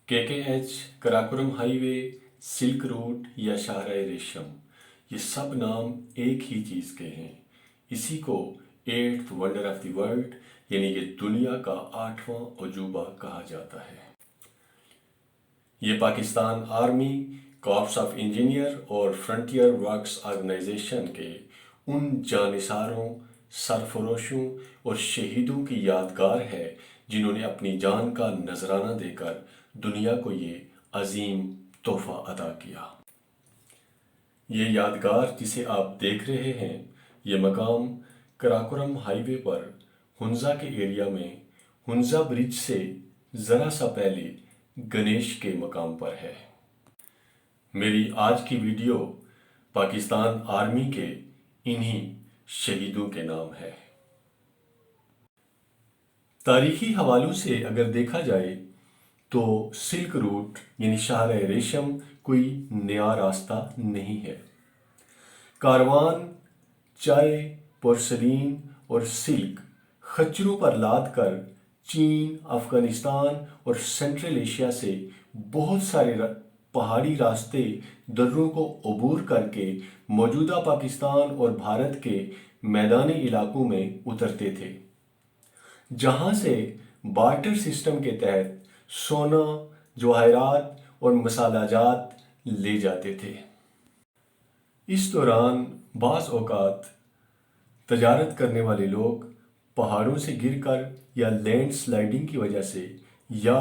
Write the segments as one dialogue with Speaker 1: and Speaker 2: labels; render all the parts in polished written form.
Speaker 1: KKH, Karakoram highway, silk route या शाहराह रेशम, ये सब नाम एक ही चीज़ के हैं। इसी को eighth wonder of the world यानी कि दुनिया का 8वां अजूबा कहा जाता है। ये Pakistan army, corps of engineer और फ्रंटियर वर्क्स ऑर्गेनाइजेशन के उन जानिसारों, सरफरोशों और शहीदों की यादगार है जिन्होंने अपनी जान का नजराना देकर दुनिया को ये अजीम तोहफा अता किया। ये यादगार जिसे आप देख रहे हैं, ये मकाम कराकोरम हाईवे पर हुंजा के एरिया में हुंजा ब्रिज से ज़रा सा पहले गणेश के मकाम पर है। मेरी आज की वीडियो पाकिस्तान आर्मी के इन्हीं शहीदों के नाम है। तारीखी हवालों से अगर देखा जाए तो सिल्क रूट यानी शाहराह रेशम कोई नया रास्ता नहीं है। कारवान चाय, पोर्सलीन और सिल्क खच्चरों पर लाद कर चीन, अफगानिस्तान और सेंट्रल एशिया से बहुत सारे पहाड़ी रास्ते दर्रों को अबूर करके मौजूदा पाकिस्तान और भारत के मैदानी इलाकों में उतरते थे, जहां से बार्टर सिस्टम के तहत सोना, जवाहरात और मसालाजात ले जाते थे। इस दौरान बाज़ औक़ात तजारत करने वाले लोग पहाड़ों से गिरकर या लैंड स्लाइडिंग की वजह से या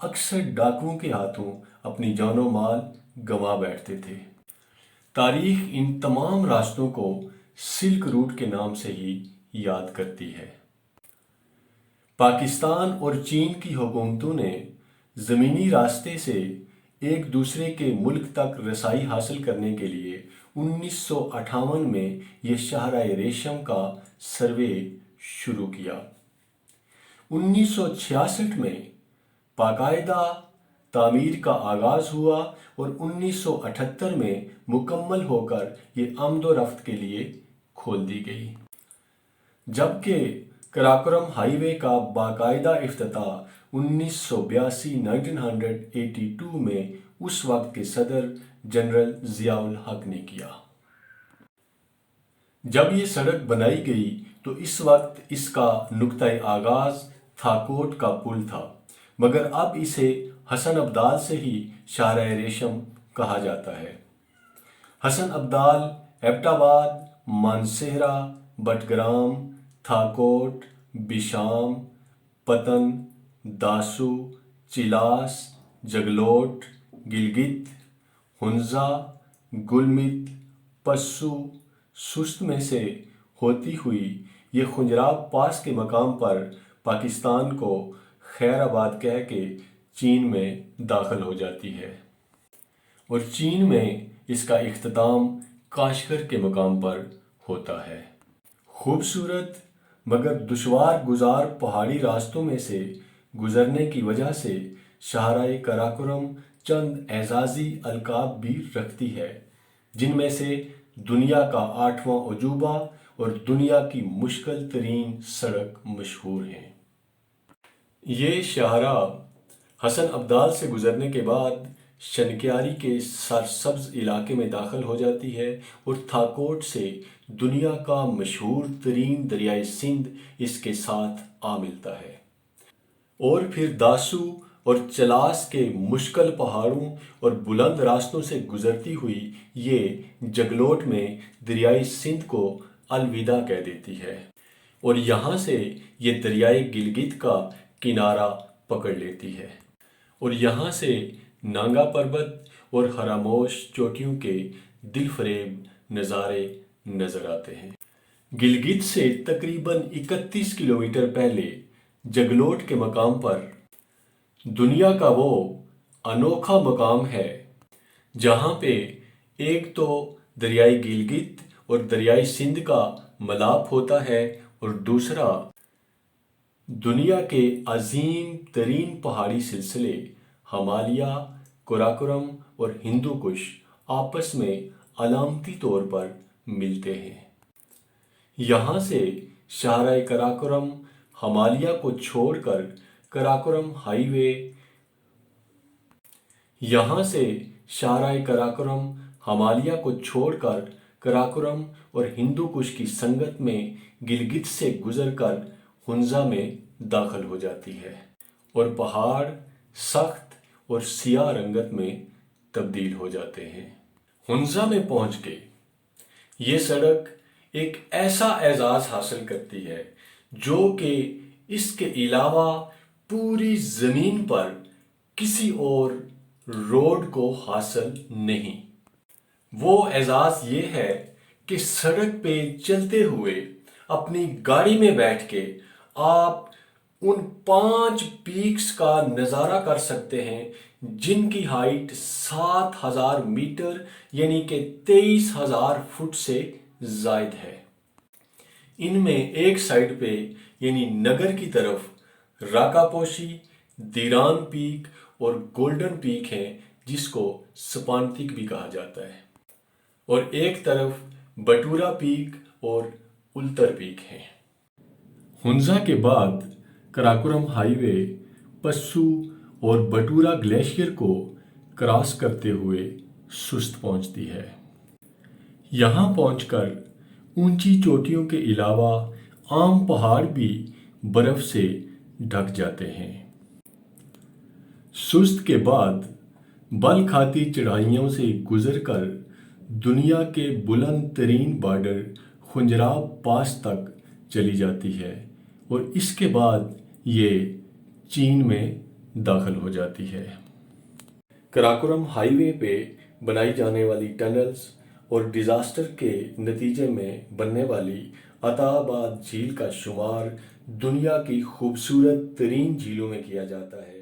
Speaker 1: अक्सर डाकुओं के हाथों अपनी जानो माल गंवा बैठते थे। तारीख इन तमाम रास्तों को सिल्क रूट के नाम से ही याद करती है। पाकिस्तान और चीन की हुकूमतों ने ज़मीनी रास्ते से एक दूसरे के मुल्क तक रसाई हासिल करने के लिए 1958 में ये शाहराह रेशम का सर्वे शुरू किया। 1966 में बाकायदा तामीर का आगाज़ हुआ और 1978 में मुकम्मल होकर ये आमदोरफ्त के लिए खोल दी गई, जबकि कराकोरम हाईवे का बाकायदा इफ्तिताह 1982 में उस वक्त के सदर जनरल ज़ियाउल हक ने किया। जब ये सड़क बनाई गई तो इस वक्त इसका नुक्ता आगाज़ थाकोट का पुल था, मगर अब इसे हसन अब्दाल से ही शाहराह रेशम कहा जाता है। हसन अब्दाल एबटाबाद, मानसेहरा, बटग्राम, थाकोट, बिशाम, पतन, दासू, चिलास, जगलोट, गिलगित, हुंजा, गुलमित, पस्सू, सुस्त में से होती हुई ये खुंजराब पास के मकाम पर पाकिस्तान को खैराबाद कह के चीन में दाखिल हो जाती है और चीन में इसका इख्तिताम काशगर के मकाम पर होता है। खूबसूरत मगर दुश्वार गुजार पहाड़ी रास्तों में से गुजरने की वजह से शाहराह कराकोरम चंद एजाज़ी अलकाब भी रखती है, जिनमें से दुनिया का 8वां अजूबा और दुनिया की मुश्किल तरीन सड़क मशहूर हैं। ये शाहराह हसन अब्दाल से गुजरने के बाद शनक्यारी के सरसब्ज इलाके में दाखिल हो जाती है और थाकोट से दुनिया का मशहूर तरीन दरियाए सिंध इसके साथ आ मिलता है और फिर दासू और चलास के मुश्किल पहाड़ों और बुलंद रास्तों से गुजरती हुई ये जगलोट में दरियाए सिंध को अलविदा कह देती है और यहाँ से ये दरियाए गिलगित का किनारा पकड़ लेती है और यहाँ से नांगा पर्वत और हरामोश चोटियों के दिलफरेब नज़ारे नज़र आते हैं। गिलगित से तकरीबन 31 किलोमीटर पहले जगलोट के मकाम पर दुनिया का वो अनोखा मकाम है जहाँ पे एक तो दरियाई गिलगित और दरियाई सिंध का मिलाप होता है और दूसरा दुनिया के अजीम तरीन पहाड़ी सिलसिले हिमालय, कराकोरम और हिंदू कुश आपस में अलामती तौर पर मिलते हैं। यहाँ से शाहराह कराकोरम हिमालय को छोड़कर कराकोरम हाईवे यहाँ से शाराय कराकोरम हिमालय को छोड़कर कराकोरम और हिंदू कुश की संगत में गिलगित से गुजरकर हुंजा में दाखिल हो जाती है और पहाड़ सख्त और सियाह रंगत में तब्दील हो जाते हैं। हुंजा में पहुंच के ये सड़क एक ऐसा एजाज हासिल करती है जो कि इसके अलावा पूरी ज़मीन पर किसी और रोड को हासिल नहीं। वो एजाज ये है कि सड़क पे चलते हुए अपनी गाड़ी में बैठ के आप उन 5 पीक्स का नज़ारा कर सकते हैं जिनकी हाइट 7,000 मीटर यानी कि 23,000 फुट से ज़ायद है। इनमें एक साइड पे यानी नगर की तरफ राकापोशी, दीरान पीक और गोल्डन पीक है जिसको स्पांतिक भी कहा जाता है, और एक तरफ बटूरा पीक और उल्तर पीक है। हुंजा के बाद कराकोरम हाईवे पस्सू और बटूरा ग्लेशियर को क्रॉस करते हुए सुस्त पहुंचती है। यहाँ पहुंचकर ऊंची चोटियों के अलावा आम पहाड़ भी बर्फ से ढक जाते हैं। सुस्त के बाद बल खाती चढ़ाइयों से गुजरकर दुनिया के बुलंद तरीन बॉर्डर खुंजराब पास तक चली जाती है और इसके बाद ये चीन में दाखिल हो जाती है। कराकोरम हाईवे पे बनाई जाने वाली टनल्स और डिज़ास्टर के नतीजे में बनने वाली अताबाद झील का शुमार दुनिया की खूबसूरत तरीन झीलों में किया जाता है।